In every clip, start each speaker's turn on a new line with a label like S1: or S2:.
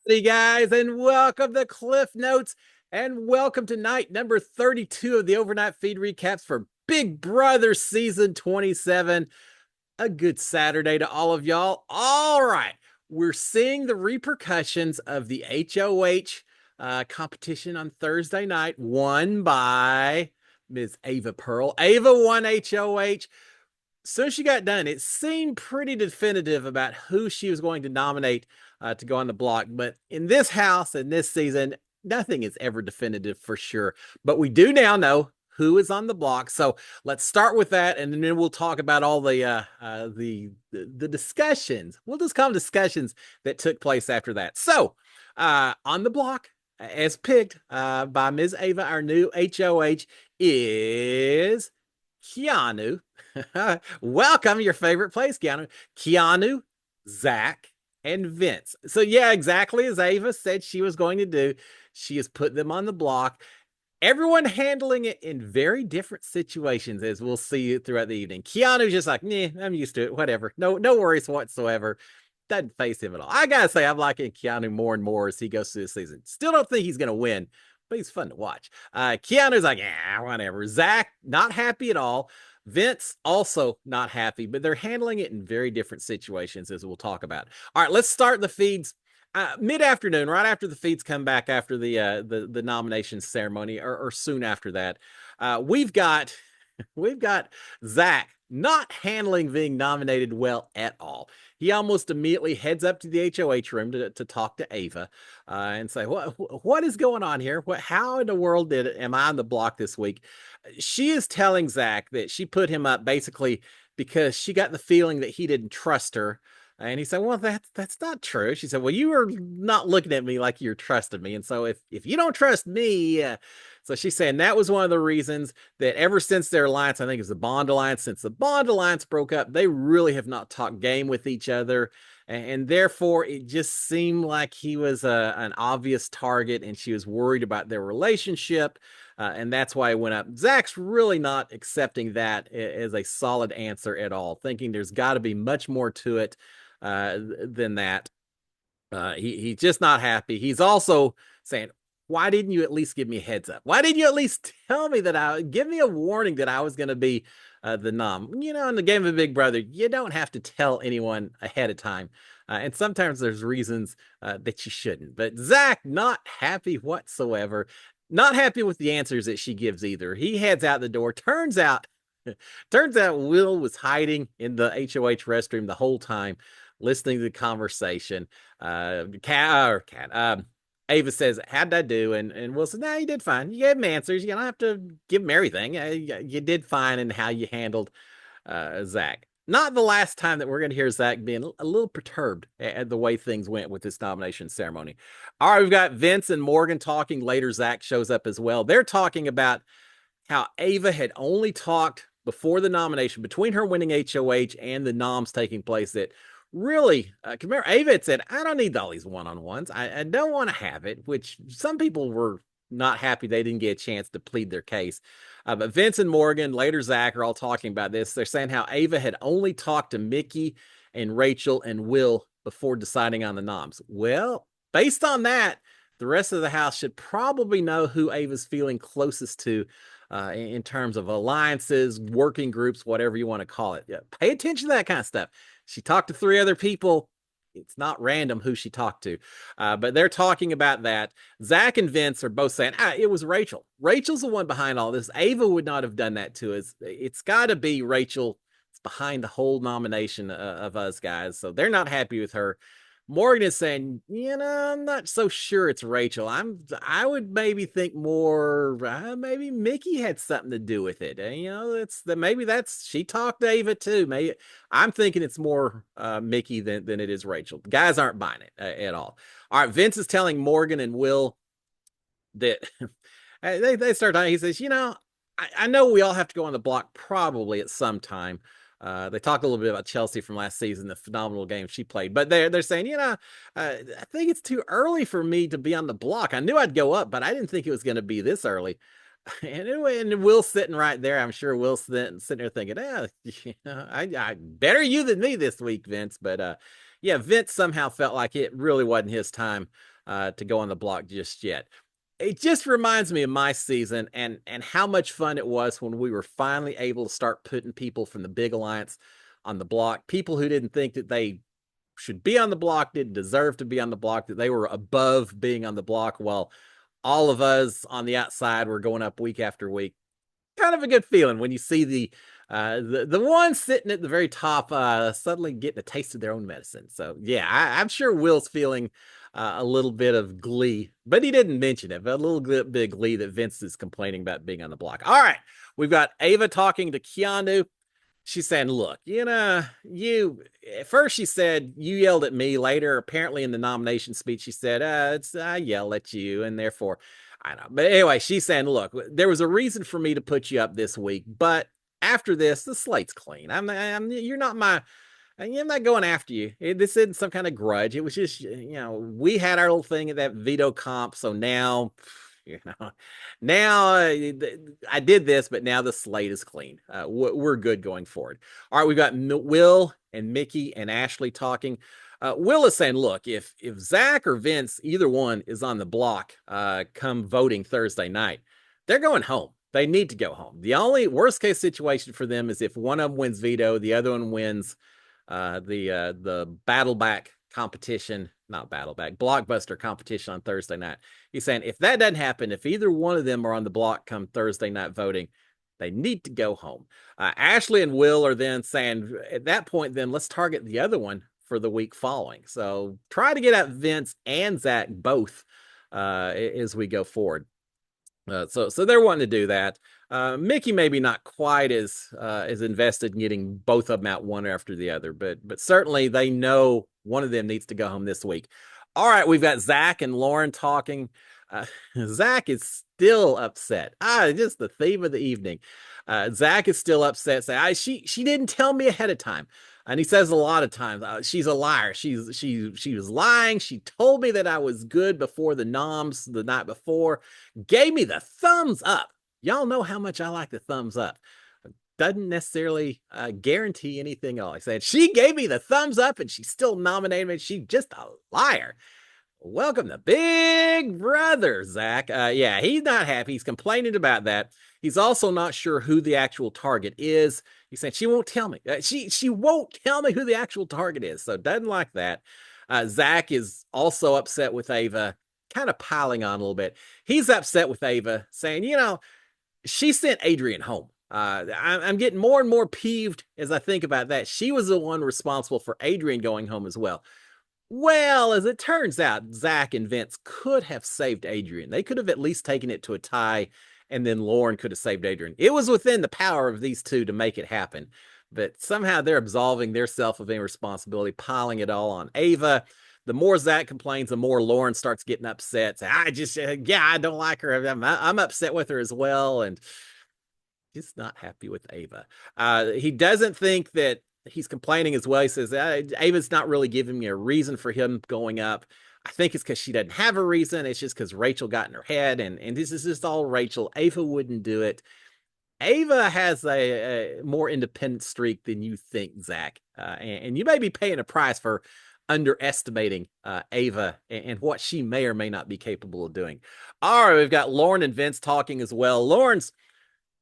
S1: Hey guys, and welcome to Cliff Notes, and welcome to night number 32 of the overnight feed recaps for Big Brother season 27. A good Saturday to all of y'all. All right, we're seeing the repercussions of the HOH competition on Thursday night, won by Ms. Ava Pearl. Ava won HOH. So she got done, it seemed pretty definitive about who she was going to nominate to go on the block. But in this house, in this season, nothing is ever definitive for sure. But we do now know who is on the block. So let's start with that, and then we'll talk about all the discussions. We'll just call them discussions that took place after that. So on the block, as picked by Ms. Ava, our new HOH is Keanu. Welcome, your favorite place, Keanu. Keanu, Zach, and Vince. So, yeah, exactly as Ava said she was going to do. She has put them on the block. Everyone handling it in very different situations, as we'll see throughout the evening. Keanu's just like, nah, I'm used to it. Whatever. No worries whatsoever. Doesn't face him at all. I gotta say, I'm liking Keanu more and more as he goes through the season. Still don't think he's gonna win, but he's fun to watch. Keanu's like, yeah, whatever. Zach, not happy at all. Vince also not happy, but they're handling it in very different situations, as we'll talk about. All right, let's start the feeds mid-afternoon, right after the feeds come back after the nomination ceremony, or soon after that. We've got Zach not handling being nominated well at all. He almost immediately heads up to the HOH room to talk to Ava and say, what is going on here? How in the world am I on the block this week? She is telling Zach that she put him up basically because she got the feeling that he didn't trust her. And he said, well, that's not true. She said, well, you are not looking at me like you're trusting me. And so if you don't trust me, so she's saying that was one of the reasons that ever since their alliance, I think it's the Bond Alliance, since the Bond Alliance broke up, they really have not talked game with each other. And therefore, it just seemed like he was an obvious target, and she was worried about their relationship. And that's why it went up. Zach's really not accepting that as a solid answer at all, thinking there's got to be much more to it than that. He's just not happy. He's also saying, why didn't you at least give me a heads up? Why didn't you at least tell me that give me a warning that I was going to be the nom? You know, in the game of Big Brother, you don't have to tell anyone ahead of time. And sometimes there's reasons that you shouldn't. But Zach, not happy whatsoever. Not happy with the answers that she gives either. He heads out the door. Turns out Will was hiding in the HOH restroom the whole time, listening to the conversation. Ava says, how'd I do? And Will says, no, you did fine. You gave him answers. You don't have to give him everything. You did fine in how you handled Zach. Not the last time that we're going to hear Zach being a little perturbed at the way things went with this nomination ceremony. All right, we've got Vince and Morgan talking. Later, Zach shows up as well. They're talking about how Ava had only talked before the nomination, between her winning HOH and the noms taking place, that really, remember, Ava had said, I don't need all these one-on-ones. I don't want to have it, which some people were not happy they didn't get a chance to plead their case. But Vince and Morgan, later Zach, are all talking about this. They're saying how Ava had only talked to Mickey and Rachel and Will before deciding on the noms. Well, based on that, the rest of the house should probably know who Ava's feeling closest to in terms of alliances, working groups, whatever you want to call it. Yeah, pay attention to that kind of stuff. She talked to three other people. It's not random who she talked to, but they're talking about that. Zach and Vince are both saying, it was Rachel. Rachel's the one behind all this. Ava would not have done that to us. It's got to be Rachel. It's behind the whole nomination of us guys. So they're not happy with her. Morgan is saying, I'm not so sure it's Rachel. I would maybe think more, maybe Mickey had something to do with it. Maybe she talked to Ava too. Maybe I'm thinking it's more Mickey than it is Rachel. Guys aren't buying it at all. All right, Vince is telling Morgan and Will that they start talking. He says, I know we all have to go on the block probably at some time. They talked a little bit about Chelsea from last season, the phenomenal game she played. But they're saying, I think it's too early for me to be on the block. I knew I'd go up, but I didn't think it was going to be this early. And anyway, and Will's sitting right there. I'm sure Will's sitting there thinking, I better you than me this week, Vince. But yeah, Vince somehow felt like it really wasn't his time to go on the block just yet. It just reminds me of my season and how much fun it was when we were finally able to start putting people from the big alliance on the block. People who didn't think that they should be on the block, didn't deserve to be on the block, that they were above being on the block, while all of us on the outside were going up week after week. Kind of a good feeling when you see the one sitting at the very top suddenly getting a taste of their own medicine. So yeah, I'm sure Will's feeling a little bit of glee, but he didn't mention it. But a little bit of glee that Vince is complaining about being on the block. All right, we've got Ava talking to Keanu. She's saying, look, you at first she said you yelled at me. Later, apparently in the nomination speech, she said, it's I yell at you, and therefore I know. But anyway, she's saying, look, there was a reason for me to put you up this week, but after this, the slate's clean. You're not my I'm not going after you. This isn't some kind of grudge. It was just, we had our little thing at that veto comp. So now, you know, now I did this, but now the slate is clean. We're good going forward. All right, we've got Will and Mickey and Ashley talking. Will is saying, look, if Zach or Vince, either one is on the block come voting Thursday night, they're going home. They need to go home. The only worst case situation for them is if one of them wins veto, the other one wins the battleback competition, not battleback, blockbuster competition on Thursday night. He's saying if that doesn't happen, if either one of them are on the block come Thursday night voting, they need to go home. Ashley and Will are then saying at that point, then let's target the other one for the week following. So try to get at Vince and Zach both as we go forward. So they're wanting to do that. Mickey maybe not quite as invested in getting both of them out one after the other, but certainly they know one of them needs to go home this week. All right, we've got Zach and Lauren talking. Zach is still upset. Just the theme of the evening. Zach is still upset. Say, she didn't tell me ahead of time. And he says a lot of times, she's a liar. She was lying. She told me that I was good before the noms the night before. Gave me the thumbs up. Y'all know how much I like the thumbs up. Doesn't necessarily guarantee anything else. I said, she gave me the thumbs up and she still nominated me. She's just a liar. Welcome to Big Brother, Zach. Yeah, he's not happy. He's complaining about that. He's also not sure who the actual target is. He said she won't tell me. She won't tell me who the actual target is. So doesn't like that. Zach is also upset with Ava, kind of piling on a little bit. He's upset with Ava, saying, she sent Adrian home. I'm getting more and more peeved as I think about that. She was the one responsible for Adrian going home as well. Well, as it turns out, Zach and Vince could have saved Adrian. They could have at least taken it to a tie, and then Lauren could have saved Adrian. It was within the power of these two to make it happen. But somehow they're absolving themselves of any responsibility, piling it all on Ava. The more Zach complains, the more Lauren starts getting upset. Say, I don't like her. I'm upset with her as well. And just not happy with Ava. He doesn't think that he's complaining as well. He says, Ava's not really giving me a reason for him going up. I think it's because she doesn't have a reason. It's just because Rachel got in her head, and this is just all Rachel. Ava wouldn't do it. Ava has a more independent streak than you think, Zach. And you may be paying a price for underestimating Ava and what she may or may not be capable of doing. All right, we've got Lauren and Vince talking as well. Lauren's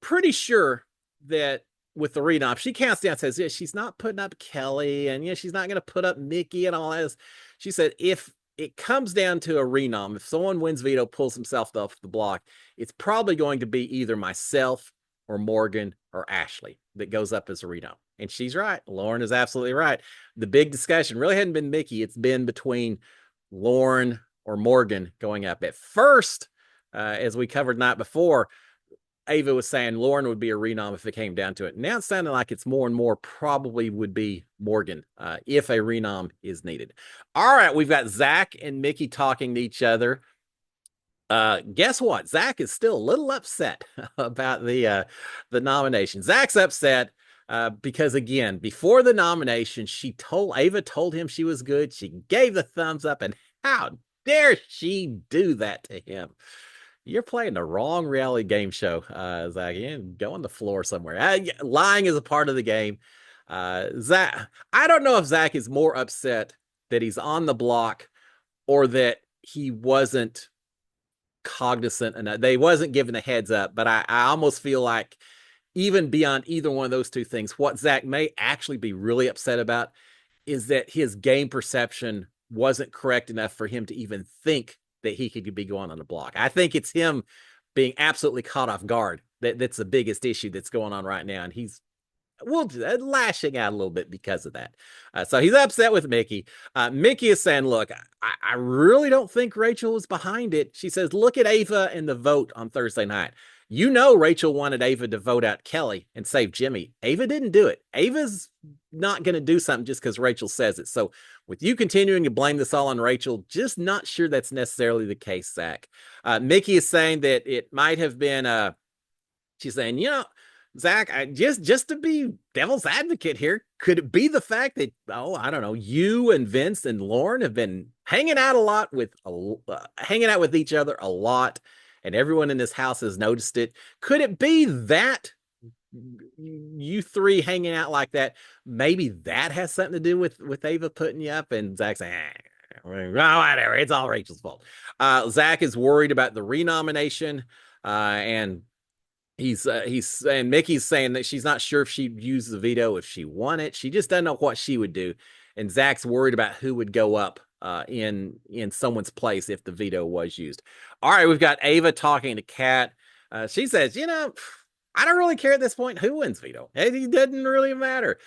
S1: pretty sure that with the renom, she counts down, says, yeah, she's not putting up Kelly, and yeah, she's not going to put up Mickey and all that. She said, if it comes down to a renom, if someone wins veto, pulls himself off the block, it's probably going to be either myself or Morgan or Ashley that goes up as a renom. And she's right. Lauren is absolutely right. The big discussion really hadn't been Mickey. It's been between Lauren or Morgan going up. At first, as we covered the night before, Ava was saying Lauren would be a renom if it came down to it. Now it's sounding like it's more and more probably would be Morgan if a renom is needed. All right, we've got Zach and Mickey talking to each other. Guess what? Zach is still a little upset about the nomination. Zach's upset because, again, before the nomination, Ava told him she was good. She gave the thumbs up, and how dare she do that to him? You're playing the wrong reality game show, Zach. Go on the floor somewhere. Lying is a part of the game. Zach, I don't know if Zach is more upset that he's on the block or that he wasn't cognizant enough. They wasn't given a heads up, but I almost feel like even beyond either one of those two things, what Zach may actually be really upset about is that his game perception wasn't correct enough for him to even think that he could be going on the block. I think it's him being absolutely caught off guard that's the biggest issue that's going on right now, and he's well, lashing out a little bit because of that. So he's upset with Mickey. Mickey is saying, look, I really don't think Rachel was behind it. She says, look at Ava and the vote on Thursday night. You know, Rachel wanted Ava to vote out Kelly and save Jimmy. Ava didn't do it. Ava's not going to do something just because Rachel says it. So with you continuing to blame this all on Rachel, just not sure that's necessarily the case, Zach. Mickey is saying that it might have been she's saying, Zach, just to be devil's advocate here, could it be the fact that, I don't know, you and Vince and Lauren have been hanging out hanging out with each other a lot, and everyone in this house has noticed it? Could it be that you three hanging out like that, maybe that has something to do with Ava putting you up? And Zach saying, whatever, it's all Rachel's fault. Zach is worried about the renomination, and he's saying Mickey's saying that she's not sure if she'd use the veto if she won it. She just doesn't know what she would do, and Zach's worried about who would go up in someone's place if the veto was used. All right, we've got Ava talking to Kat. She says, I don't really care at this point who wins veto. It doesn't really matter.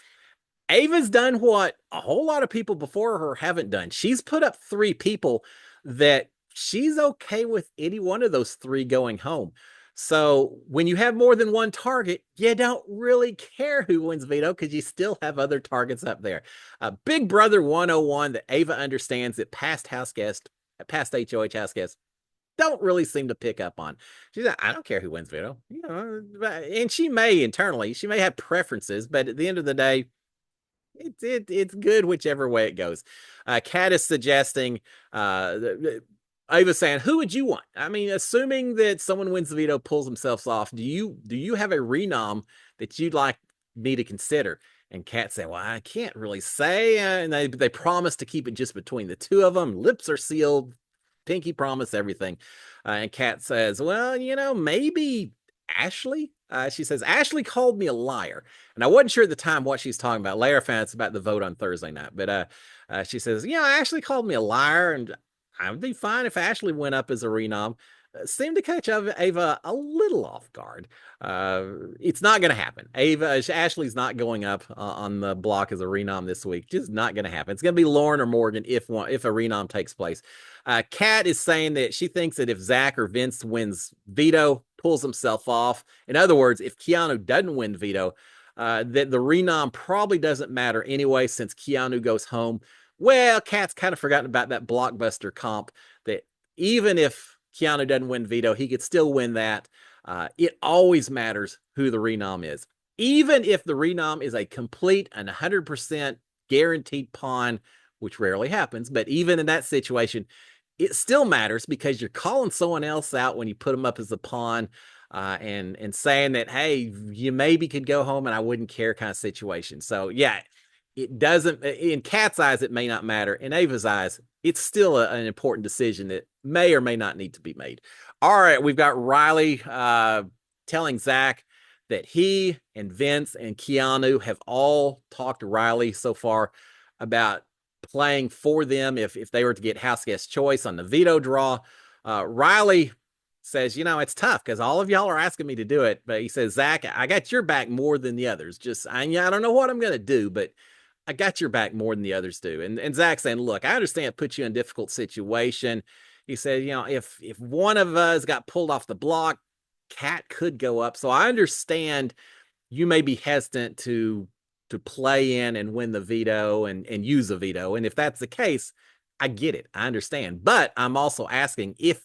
S1: Ava's done what a whole lot of people before her haven't done. She's put up three people that she's okay with any one of those three going home. So when you have more than one target, you don't really care who wins veto because you still have other targets up there. Big Brother 101 that Ava understands that past HOH house guests don't really seem to pick up on. She's like, I don't care who wins veto. And she may internally, she may have preferences, but at the end of the day, it's good whichever way it goes. Kat is suggesting Ava's saying, who would you want? I mean, assuming that someone wins the veto, pulls themselves off, do you have a renom that you'd like me to consider? And Kat said, well, I can't really say. And they promise to keep it just between the two of them. Lips are sealed. Pinky promise everything. And Kat says, well, maybe Ashley. She says, Ashley called me a liar. And I wasn't sure at the time what she's talking about. Later, found it's about the vote on Thursday night. But she says, Ashley called me a liar, and I would be fine if Ashley went up as a renom. Seemed to catch Ava a little off guard. It's not going to happen. Ashley's not going up on the block as a renom this week. Just not going to happen. It's going to be Lauren or Morgan if a renom takes place. Kat is saying that she thinks that if Zach or Vince wins veto, pulls himself off. In other words, if Keanu doesn't win veto, that the renom probably doesn't matter anyway since Keanu goes home. Well, Kat's kind of forgotten about that blockbuster comp that even if Keanu doesn't win veto, he could still win that. It always matters who the renom is. Even if the renom is a complete and 100% guaranteed pawn, which rarely happens, but even in that situation, it still matters because you're calling someone else out when you put them up as a pawn, and saying that, hey, you maybe could go home and I wouldn't care kind of situation. So yeah, it doesn't, in Kat's eyes, it may not matter. In Ava's eyes, it's still an important decision that may or may not need to be made. All right, we've got Riley telling Zach that he and Vince and Keanu have all talked to Riley so far about playing for them if they were to get house guest choice on the veto draw. Riley says, it's tough because all of y'all are asking me to do it. But he says, Zach, I got your back more than the others. I don't know what I'm going to do, but I got your back more than the others do. And Zach saying, look, I understand it puts you in a difficult situation. He said, if one of us got pulled off the block, Kat could go up. So I understand you may be hesitant to play in and win the veto and use a veto. And if that's the case, I get it. I understand. But I'm also asking if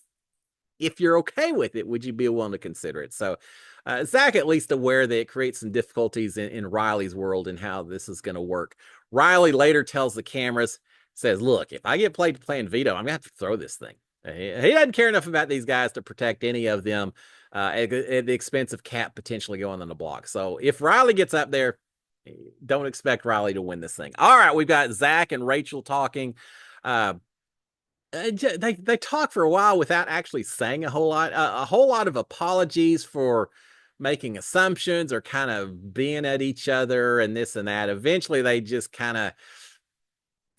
S1: you're okay with it, would you be willing to consider it? So Zach at least aware that it creates some difficulties in Riley's world and how this is going to work. Riley later tells the cameras, says, look, if I get playing veto, I'm going to have to throw this thing. He doesn't care enough about these guys to protect any of them at the expense of Kat potentially going on the block. So if Riley gets up there, don't expect Riley to win this thing. All right, we've got Zach and Rachel talking. They talk for a while without actually saying a whole lot of apologies for making assumptions or kind of being at each other and this and that. Eventually, they kind of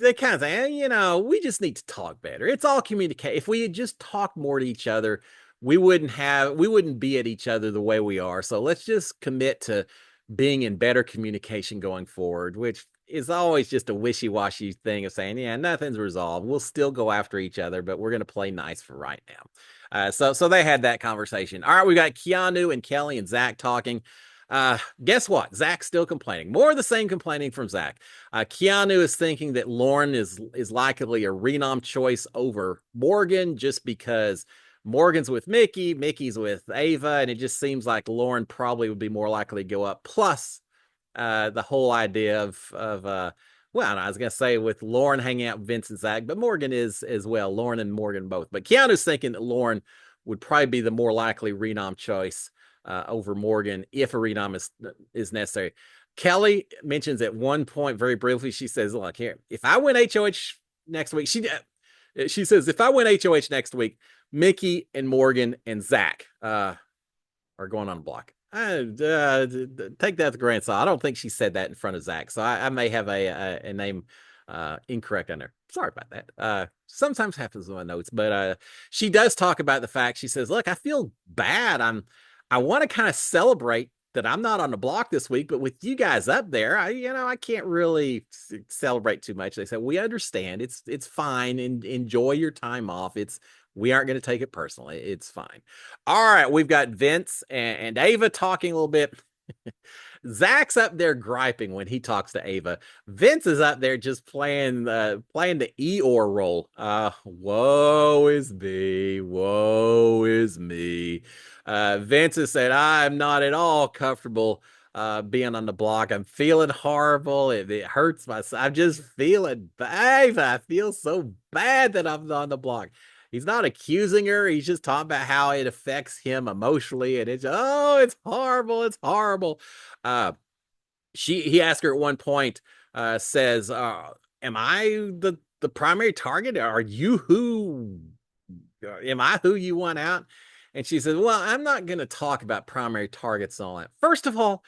S1: say, we just need to talk better. It's all communicate. If we had just talked more to each other, we wouldn't be at each other the way we are. So let's just commit to being in better communication going forward, which is always just a wishy-washy thing of saying, yeah, nothing's resolved. We'll still go after each other, but we're going to play nice for right now. So they had that conversation. All right, we got Keanu and Kelly and Zach talking. Guess what? Zach's still complaining. More of the same complaining from Zach. Keanu is thinking that Lauren is likely a renom choice over Morgan just because Morgan's with Mickey, Mickey's with Ava, and it just seems like Lauren probably would be more likely to go up. Plus, the whole idea of well, I was gonna say with Lauren hanging out with Vince and Zach, but Morgan is as well. Lauren and Morgan both. But Keanu's thinking that Lauren would probably be the more likely renom choice over Morgan if a renom is necessary. Kelly mentions at one point very briefly, she says, "Look here, if I win HOH next week, she says if I win HOH next week, Mickey and Morgan and Zach are going on a block." Take that with a grain of salt. I don't think she said that in front of Zach, so I may have a name incorrect on there. Sorry about that. Sometimes happens with my notes, but she does talk about the fact. She says, "Look, I feel bad. I want to kind of celebrate that I'm not on the block this week, but with you guys up there, I can't really celebrate too much." They said, "We understand. It's fine, and enjoy your time off. We aren't going to take it personally. It's fine." All right, we've got Vince and Ava talking a little bit. Zach's up there griping when he talks to Ava. Vince is up there just playing the Eeyore role. Woe is me, woe is me. Vince has said, "I'm not at all comfortable being on the block. I'm feeling horrible. It hurts my. I'm just feeling bad. I feel so bad that I'm on the block." He's not accusing her. He's just talking about how it affects him emotionally, and it's horrible. It's horrible. Uh, he asked her at one point, says, "Am I the primary target? Am I who you want out?" And she says, "Well, I'm not going to talk about primary targets and all that. First of all,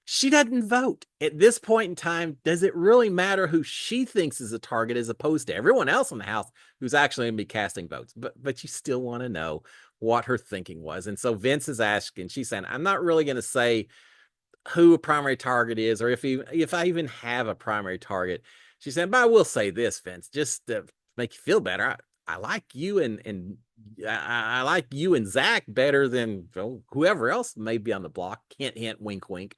S1: she doesn't vote. At this point in time, does it really matter who she thinks is a target as opposed to everyone else in the house who's actually going to be casting votes? But you still want to know what her thinking was." And so Vince is asking, she's saying, "I'm not really going to say who a primary target is, or if I even have a primary target." She said, "But I will say this, Vince, just to make you feel better. I like you and I like you and Zach better than whoever else may be on the block." Hint, hint, wink, wink.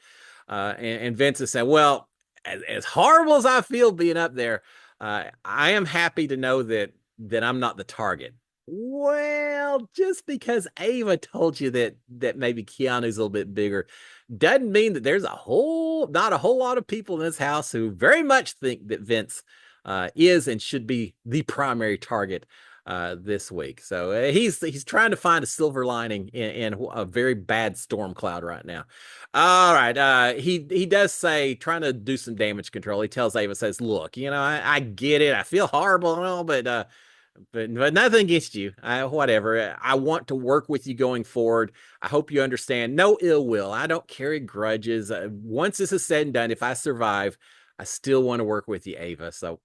S1: And Vince is saying, "Well, as horrible as I feel being up there, I am happy to know that I'm not the target." Well, just because Ava told you that maybe Keanu's a little bit bigger doesn't mean that there's not a whole lot of people in this house who very much think that Vince is and should be the primary target this week. So he's trying to find a silver lining in a very bad storm cloud right now. All right, he does say, trying to do some damage control. He tells Ava, says, "Look, I get it. I feel horrible and all, but nothing against you. Whatever. I want to work with you going forward. I hope you understand. No ill will. I don't carry grudges. Once this is said and done, if I survive, I still want to work with you, Ava." So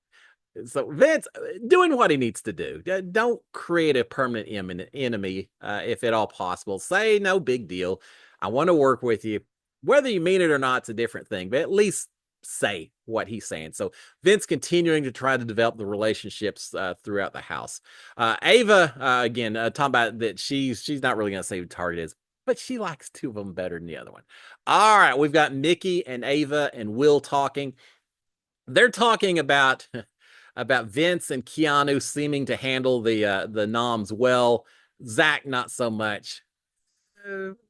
S1: Vince doing what he needs to do. Don't create a permanent enemy if at all possible. Say no big deal. I want to work with you. Whether you mean it or not, it's a different thing, but at least say what he's saying. So Vince continuing to try to develop the relationships throughout the house. Ava, again, talking about that she's not really going to say who Target is, but she likes two of them better than the other one. All right, we've got Mickey and Ava and Will talking. They're talking about Vince and Keanu seeming to handle the noms well. Zach not so much.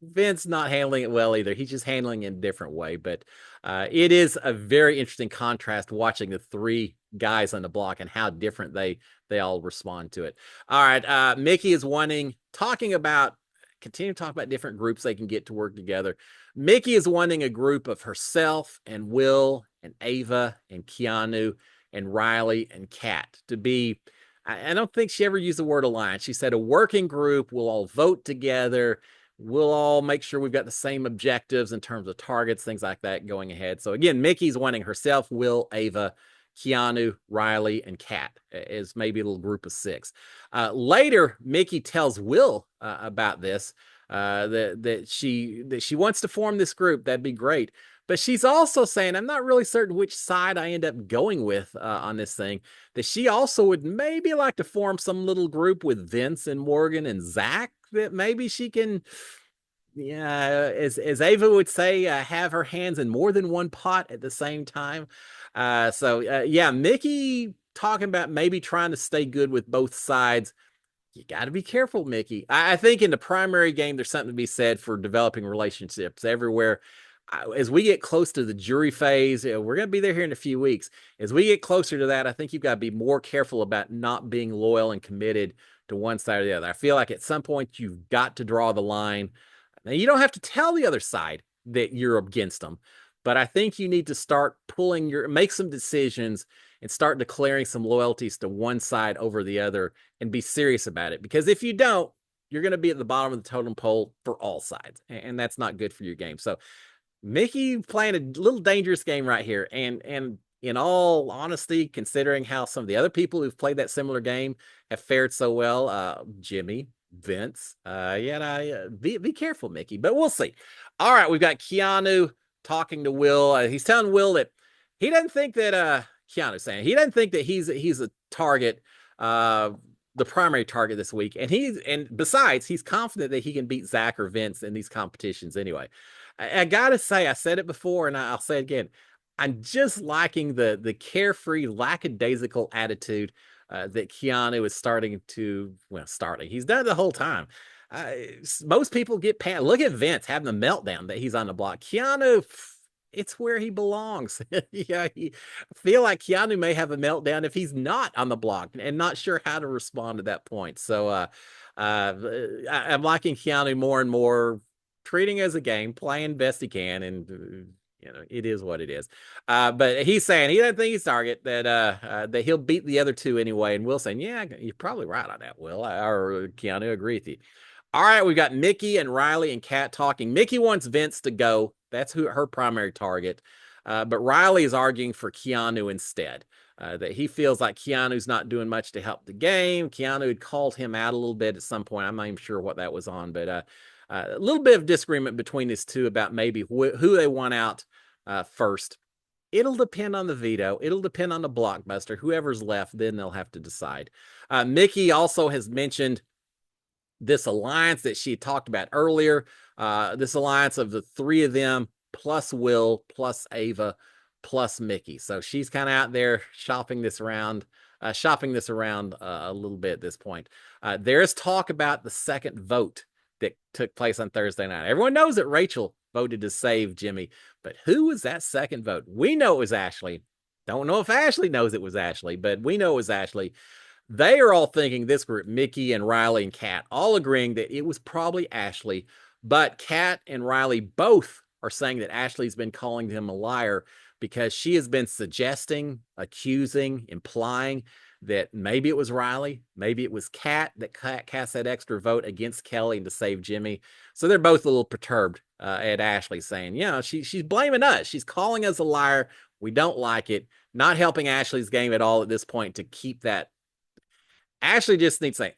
S1: Vince not handling it well either. He's just handling it in a different way. But it is a very interesting contrast watching the three guys on the block and how different they all respond to it. All right, Mickey is continue to talk about different groups they can get to work together. Mickey is wanting a group of herself and Will and Ava and Keanu and Riley and Kat to be, I don't think she ever used the word alliance. She said a working group. We'll all vote together. We'll all make sure we've got the same objectives in terms of targets, things like that going ahead. So again, Mickey's wanting herself, Will, Ava, Keanu, Riley, and Kat as maybe a little group of six. Later, Mickey tells Will about this, that she wants to form this group. That'd be great. But she's also saying, I'm not really certain which side I end up going with on this thing, that she also would maybe like to form some little group with Vince and Morgan and Zach, that maybe she can, yeah, as Ava would say, have her hands in more than one pot at the same time. Yeah, Mickey talking about maybe trying to stay good with both sides. You got to be careful, Mickey. I think in the primary game, there's something to be said for developing relationships everywhere. As we get close to the jury phase, we're going to be there here in a few weeks. As we get closer to that, I think you've got to be more careful about not being loyal and committed to one side or the other. I feel like at some point you've got to draw the line. Now, you don't have to tell the other side that you're against them, but I think you need to start make some decisions and start declaring some loyalties to one side over the other and be serious about it. Because if you don't, you're going to be at the bottom of the totem pole for all sides, and that's not good for your game. So Mickey playing a little dangerous game right here, and in all honesty, considering how some of the other people who've played that similar game have fared so well, Jimmy, Vince, be careful, Mickey. But we'll see. All right, we've got Keanu talking to Will. He's telling Will that he doesn't think that Keanu's saying he doesn't think that he's a target, the primary target this week, and besides, he's confident that he can beat Zach or Vince in these competitions anyway. I gotta say, I said it before, and I'll say it again. I'm just liking the carefree, lackadaisical attitude that Keanu is starting. He's done it the whole time. Most people get panicked. Look at Vince having the meltdown that he's on the block. Keanu, it's where he belongs. Yeah, I feel like Keanu may have a meltdown if he's not on the block and not sure how to respond to that point. So I'm liking Keanu more and more, treating as a game, playing best he can, and it is what it is. But he's saying he doesn't think he's target, that he'll beat the other two anyway. And Will's saying, yeah, you're probably right on that, Will. Or Keanu, agree with you. All right, we've got Mickey and Riley and Kat talking. Mickey wants Vince to go. That's her primary target. But Riley is arguing for Keanu instead. That he feels like Keanu's not doing much to help the game. Keanu had called him out a little bit at some point. I'm not even sure what that was on, but a little bit of disagreement between these two about maybe who they want out first. It'll depend on the veto. It'll depend on the blockbuster. Whoever's left, then they'll have to decide. Mickey also has mentioned this alliance that she talked about earlier, this alliance of the three of them, plus Will, plus Ava, plus Mickey. So she's kind of out there shopping this around a little bit at this point. There's talk about the second vote that took place on Thursday night. Everyone knows that Rachel voted to save Jimmy, but who was that second vote? We know it was Ashley. Don't know if Ashley knows it was Ashley, but we know it was Ashley. They are all thinking, this group, Mickey and Riley and Kat, all agreeing that it was probably Ashley, but Kat and Riley both are saying that Ashley's been calling him a liar because she has been suggesting, accusing, implying that maybe it was Riley, maybe it was Kat, that cast that extra vote against Kelly and to save Jimmy. So they're both a little perturbed at Ashley, saying, she's blaming us. She's calling us a liar. We don't like it. Not helping Ashley's game at all at this point to keep that. Ashley just needs to say,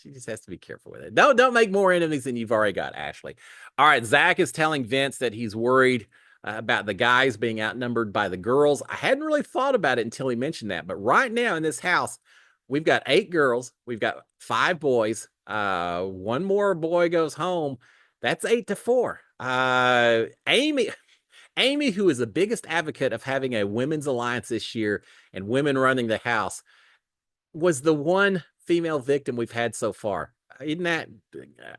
S1: she just has to be careful with it. Don't make more enemies than you've already got, Ashley. All right, Zach is telling Vince that he's worried about the guys being outnumbered by the girls. I hadn't really thought about it until he mentioned that, but right now in this house, we've got 8 girls, we've got 5 boys. One more boy goes home. That's 8-4. Amy, who is the biggest advocate of having a women's alliance this year and women running the house, was the one female victim we've had so far. Isn't that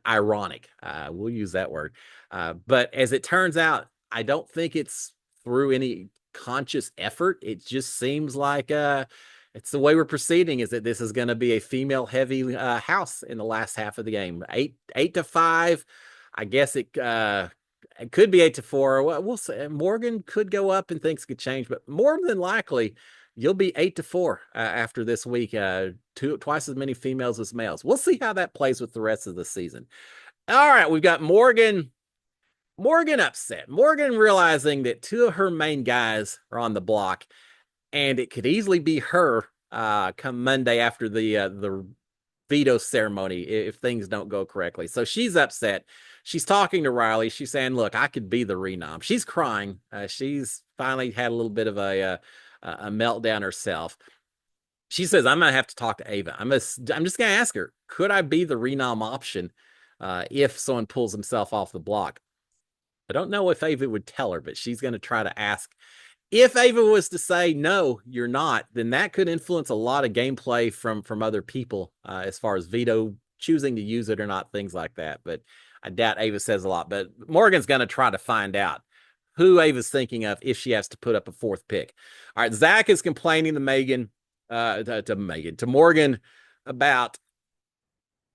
S1: ironic? We'll use that word. But as it turns out, I don't think it's through any conscious effort. It just seems like it's the way we're proceeding, is that this is going to be a female-heavy house in the last half of the game. 8-5. I guess it could be 8-4. We'll say Morgan could go up and things could change, but more than likely, you'll be 8-4 after this week. Twice as many females as males. We'll see how that plays with the rest of the season. All right, we've got Morgan. Morgan upset. Morgan realizing that two of her main guys are on the block, and it could easily be her come Monday after the veto ceremony if things don't go correctly. So she's upset. She's talking to Riley. She's saying, "Look, I could be the renom." She's crying. She's finally had a little bit of a meltdown herself. She says, "I'm gonna have to talk to Ava. I'm just gonna ask her, could I be the renom option if someone pulls himself off the block?" I don't know if Ava would tell her, but she's going to try to ask. If Ava was to say no, you're not, then that could influence a lot of gameplay from other people as far as Veto choosing to use it or not, things like that. But I doubt Ava says a lot. But Morgan's going to try to find out who Ava's thinking of if she has to put up a fourth pick. All right, Zach is complaining to to Morgan about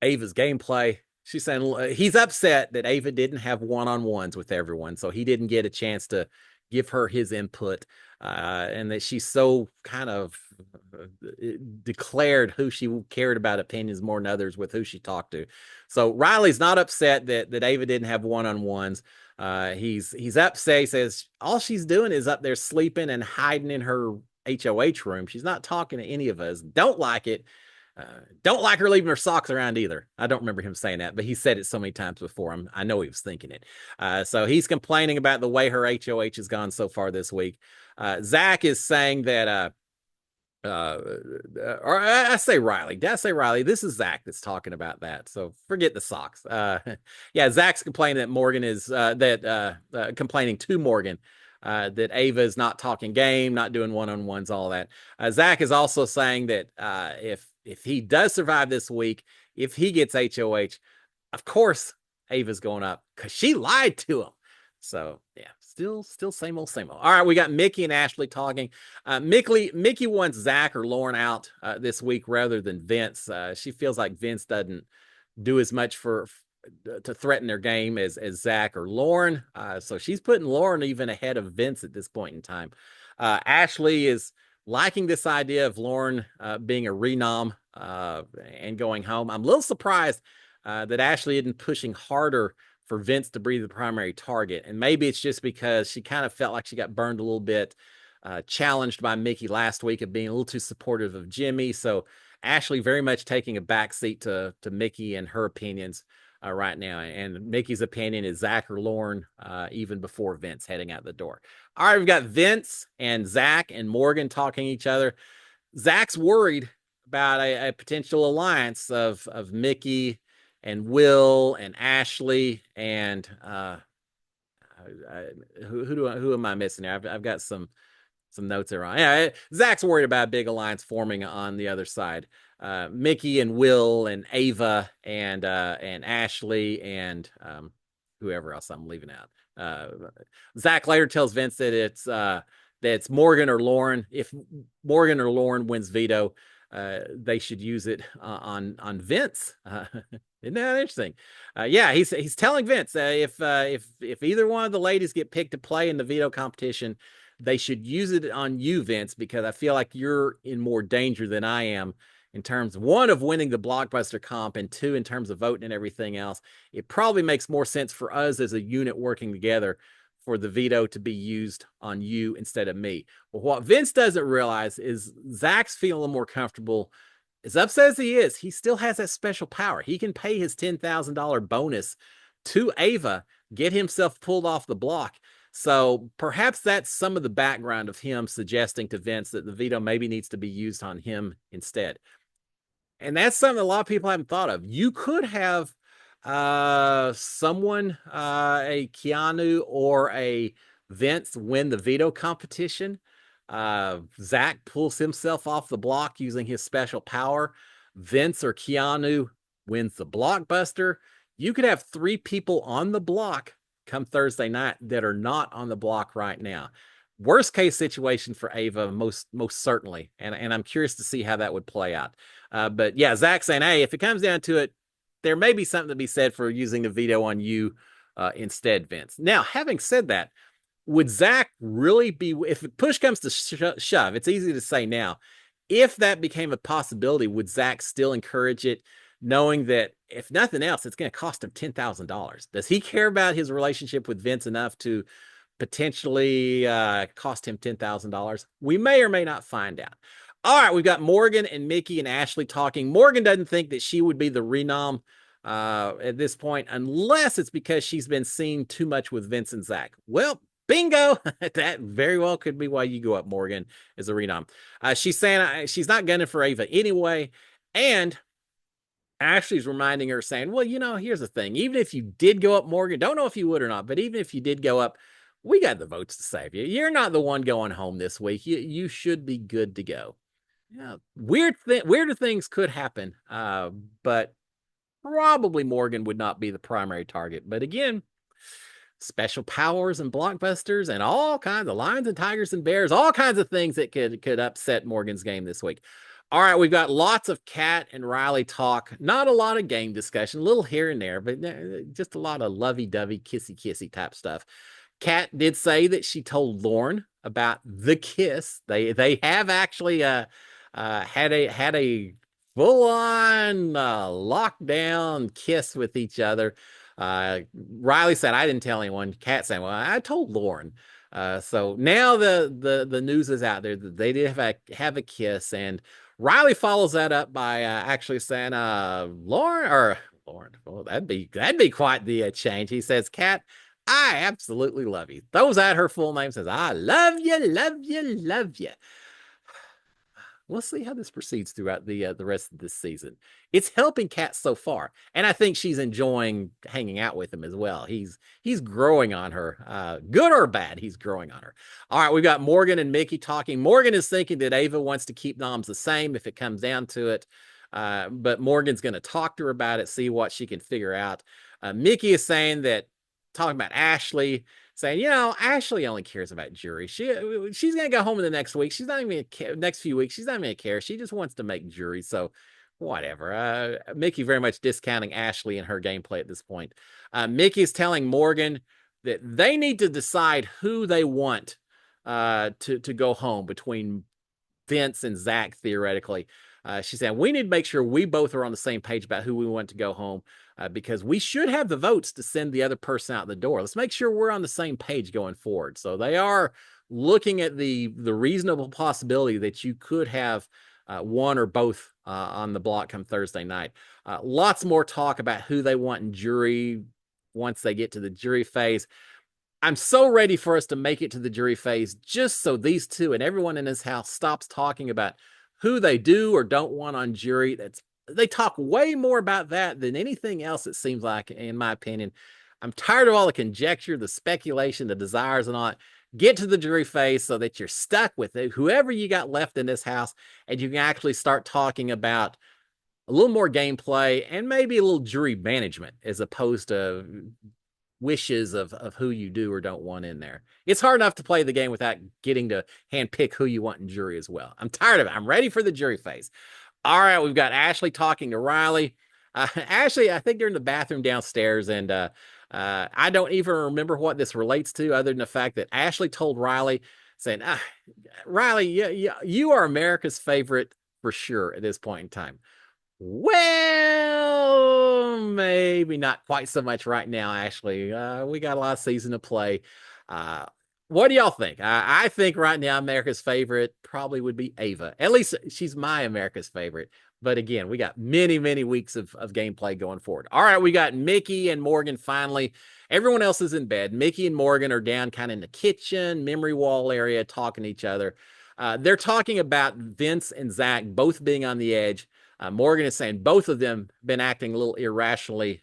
S1: Ava's gameplay. She's saying he's upset that Ava didn't have one-on-ones with everyone, so he didn't get a chance to give her his input, and that she's so kind of declared who she cared about opinions more than others with who she talked to. So Riley's not upset that Ava didn't have one-on-ones. He's upset. He says all she's doing is up there sleeping and hiding in her HOH room. She's not talking to any of us. Don't like it. Don't like her leaving her socks around either. I don't remember him saying that, but he said it so many times before. I know he was thinking it. So he's complaining about the way her HOH has gone so far this week. Zach is saying that, or I say Riley. Did I say Riley? This is Zach that's talking about that. So forget the socks. Yeah, Zach's complaining that Morgan is complaining to Morgan that Ava is not talking game, not doing one-on-ones, all that. Zach is also saying that if he does survive this week, if he gets HOH, of course Ava's going up because she lied to him. So yeah, still same old, same old. All right, we got Mickey and Ashley talking. Mickey wants Zach or Lauren out this week rather than Vince. She feels like Vince doesn't do as much to threaten their game as Zach or Lauren. So she's putting Lauren even ahead of Vince at this point in time. Ashley is liking this idea of Lauren being a renom and going home. I'm a little surprised that Ashley isn't pushing harder for Vince to be the primary target. And maybe it's just because she kind of felt like she got burned a little bit, challenged by Mickey last week of being a little too supportive of Jimmy. So Ashley very much taking a backseat to Mickey and her opinions right now. And Mickey's opinion is Zach or Lauren, even before Vince heading out the door. All right, we've got Vince and Zach and Morgan talking to each other. Zach's worried about a potential alliance of Mickey and Will and Ashley and who am I missing here? I've got some notes there on. Yeah, Zach's worried about a big alliance forming on the other side. Mickey and Will and Ava and Ashley and whoever else I'm leaving out. Zach later tells Vince that it's Morgan or Lauren. If Morgan or Lauren wins veto, they should use it on Vince. Isn't that interesting? Yeah, he's telling Vince if either one of the ladies get picked to play in the veto competition, they should use it on you, Vince, because I feel like you're in more danger than I am in terms, one, of winning the blockbuster comp, and two, in terms of voting and everything else. It probably makes more sense for us as a unit working together for the veto to be used on you instead of me. Well, what Vince doesn't realize is Zach's feeling a little more comfortable. As upset as he is, he still has that special power. He can pay his $10,000 bonus to Ava, get himself pulled off the block. So perhaps that's some of the background of him suggesting to Vince that the veto maybe needs to be used on him instead. And that's something a lot of people haven't thought of. You could have someone, a Keanu or a Vince, win the veto competition. Zach pulls himself off the block using his special power. Vince or Keanu wins the blockbuster. You could have three people on the block come Thursday night that are not on the block right now. Worst case situation for Ava, most certainly, and I'm curious to see how that would play out. But yeah, Zach saying, hey, if it comes down to it, there may be something to be said for using the veto on you instead, Vince. Now, having said that, would Zach really be, if push comes to shove, it's easy to say now. If that became a possibility, would Zach still encourage it, knowing that if nothing else, it's going to cost him $10,000? Does he care about his relationship with Vince enough to potentially cost him $10,000? We may or may not find out. All right, we've got Morgan and Mickey and Ashley talking. Morgan doesn't think that she would be the renom at this point, unless it's because she's been seen too much with Vince and Zach. Well, bingo! That very well could be why you go up, Morgan, as a renom. She's saying she's not gunning for Ava anyway, and Ashley's reminding her, saying, well, here's the thing. Even if you did go up, Morgan, don't know if you would or not, but even if you did go up, we got the votes to save you. You're not the one going home this week. You should be good to go. Yeah, weirder things could happen, but probably Morgan would not be the primary target. But again, special powers and blockbusters and all kinds of lions and tigers and bears, all kinds of things that could upset Morgan's game this week. All right, we've got lots of Kat and Riley talk. Not a lot of game discussion, a little here and there, but just a lot of lovey-dovey, kissy-kissy type stuff. Kat did say that she told Lauren about the kiss. They have actually had a full-on lockdown kiss with each other. Riley said, I didn't tell anyone. Kat saying, well, I told Lauren. So now the news is out there that they did have a kiss, and Riley follows that up by actually saying, Lauren, well, that'd be quite the change. He says, Kat, I absolutely love you. Throws out her full name, says, I love you, love you, love you. We'll see how this proceeds throughout the rest of this season. It's helping Kat so far, and I think she's enjoying hanging out with him as well. He's growing on her, good or bad. He's growing on her. All right, we've got Morgan and Mickey talking. Morgan is thinking that Ava wants to keep noms the same if it comes down to it, but Morgan's going to talk to her about it, see what she can figure out. Mickey is saying that, talking about Ashley, saying, Ashley only cares about jury. She's gonna go home in the next week. She's not even next few weeks. She's not even gonna care. She just wants to make jury. So whatever. Mickey very much discounting Ashley and her gameplay at this point. Mickey is telling Morgan that they need to decide who they want to go home between Vince and Zach, theoretically. She said, we need to make sure we both are on the same page about who we want to go home, because we should have the votes to send the other person out the door. Let's make sure we're on the same page going forward. So they are looking at the reasonable possibility that you could have one or both on the block come Thursday night. Lots more talk about who they want in jury once they get to the jury phase. I'm so ready for us to make it to the jury phase, just so these two and everyone in this house stops talking about who they do or don't want on jury. They talk way more about that than anything else, it seems like, in my opinion. I'm tired of all the conjecture, the speculation, the desires and all that. Get to the jury phase so that you're stuck with it, whoever you got left in this house, and you can actually start talking about a little more gameplay and maybe a little jury management as opposed to wishes of who you do or don't want in there. It's hard enough to play the game without getting to handpick who you want in jury as well. I'm tired of it. I'm ready for the jury phase. All right, we've got Ashley talking to Riley. Ashley, I think they're in the bathroom downstairs, and I don't even remember what this relates to, other than the fact that Ashley told Riley, saying, Riley, you are America's favorite for sure at this point in time. Well, maybe not quite so much right now, Ashley. We got a lot of season to play. What do y'all think? I think right now America's favorite probably would be Ava. At least she's my America's favorite. But again, we got many, many weeks of gameplay going forward. All right, we got Mickey and Morgan finally. Everyone else is in bed. Mickey and Morgan are down kind of in the kitchen, memory wall area, talking to each other. They're talking about Vince and Zach both being on the edge. Morgan is saying both of them been acting a little irrationally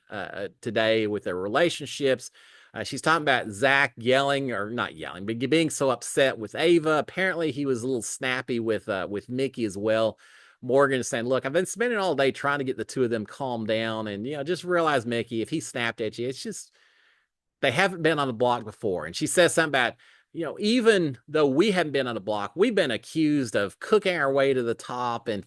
S1: today with their relationships. She's talking about Zach yelling, or not yelling, but being so upset with Ava. Apparently, he was a little snappy with Mickey as well. Morgan is saying, look, I've been spending all day trying to get the two of them calmed down, and just realize, Mickey, if he snapped at you, it's just they haven't been on the block before. And she says something about, even though we haven't been on the block, we've been accused of cooking our way to the top, and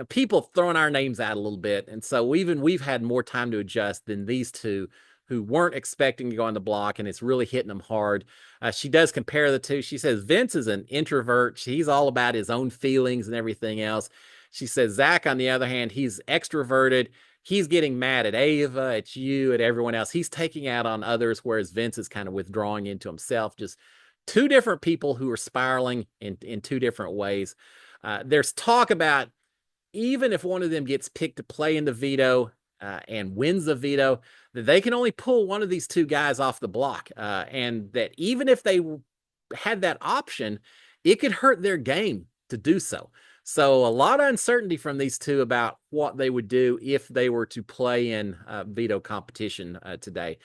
S1: people throwing our names out a little bit. And so we've had more time to adjust than these two, who weren't expecting to go on the block, and it's really hitting them hard. She does compare the two. She says Vince is an introvert. He's all about his own feelings and everything else. She says Zach, on the other hand, he's extroverted. He's getting mad at Ava, at you, at everyone else. He's taking out on others, whereas Vince is kind of withdrawing into himself. Just two different people who are spiraling in two different ways. There's talk about even if one of them gets picked to play in the veto and wins the veto, that they can only pull one of these two guys off the block. And that even if they had that option, it could hurt their game to do so. So a lot of uncertainty from these two about what they would do if they were to play in veto competition today.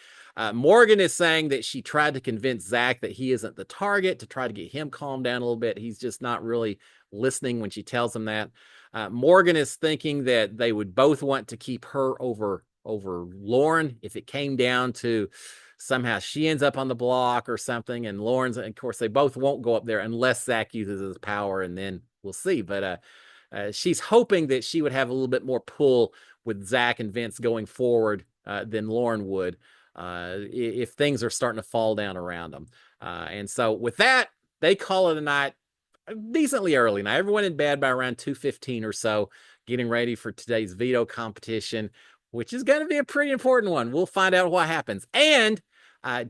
S1: Morgan is saying that she tried to convince Zach that he isn't the target, to try to get him calmed down a little bit. He's just not really listening when she tells him that. Morgan is thinking that they would both want to keep her over Lauren if it came down to somehow she ends up on the block or something, and Lauren's, of course, they both won't go up there unless Zach uses his power, and then we'll see. But she's hoping that she would have a little bit more pull with Zach and Vince going forward than Lauren would if things are starting to fall down around them. And so with that, they call it a night. Decently early now. Everyone in bed by around 2:15 or so, getting ready for today's veto competition, which is going to be a pretty important one. We'll find out what happens. And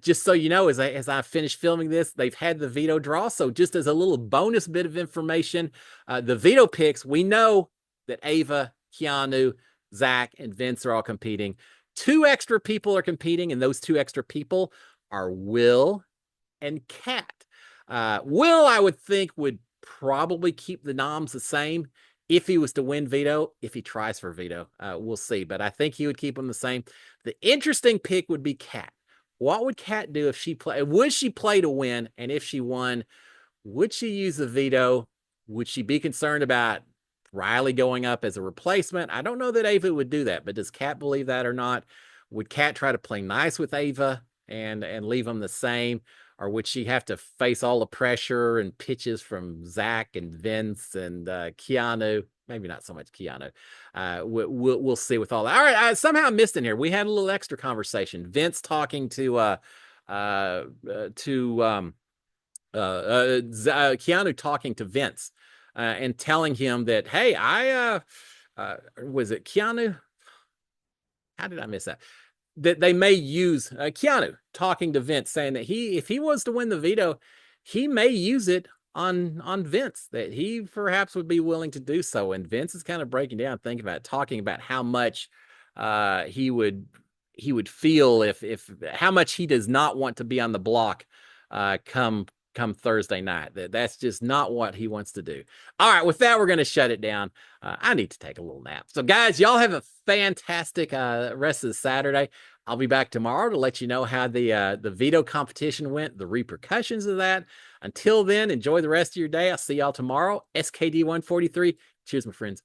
S1: just so you know, as I finish filming this, they've had the veto draw. So just as a little bonus bit of information, the veto picks, we know that Ava, Keanu, Zach, and Vince are all competing. Two extra people are competing, and those two extra people are Will and Kat. Will, I would think, would probably keep the noms the same if he was to win veto, if he tries for veto. We'll see, but I think he would keep them the same. The interesting pick would be Kat. What would Kat do if she play? Would she play to win? And if she won, would she use the veto? Would she be concerned about Riley going up as a replacement? I don't know that Ava would do that, but does Kat believe that or not? Would Kat try to play nice with Ava and leave them the same? Or would she have to face all the pressure and pitches from Zach and Vince and Keanu? Maybe not so much Keanu. We'll see with all that. All right, I somehow missed in here. We had a little extra conversation. Vince talking to Keanu talking to Vince and telling him that, hey, was it Keanu? How did I miss that? That they may use Keanu talking to Vince, saying that if he was to win the veto, he may use it on Vince, that he perhaps would be willing to do so. And Vince is kind of breaking down, talking about how much he would feel if how much he does not want to be on the block come Thursday night. That's just not what he wants to do. All right, with that, we're going to shut it down. I need to take a little nap. So, guys, y'all have a fantastic rest of the Saturday. I'll be back tomorrow to let you know how the veto competition went, the repercussions of that. Until then, enjoy the rest of your day. I'll see y'all tomorrow. SKD 143. Cheers, my friends.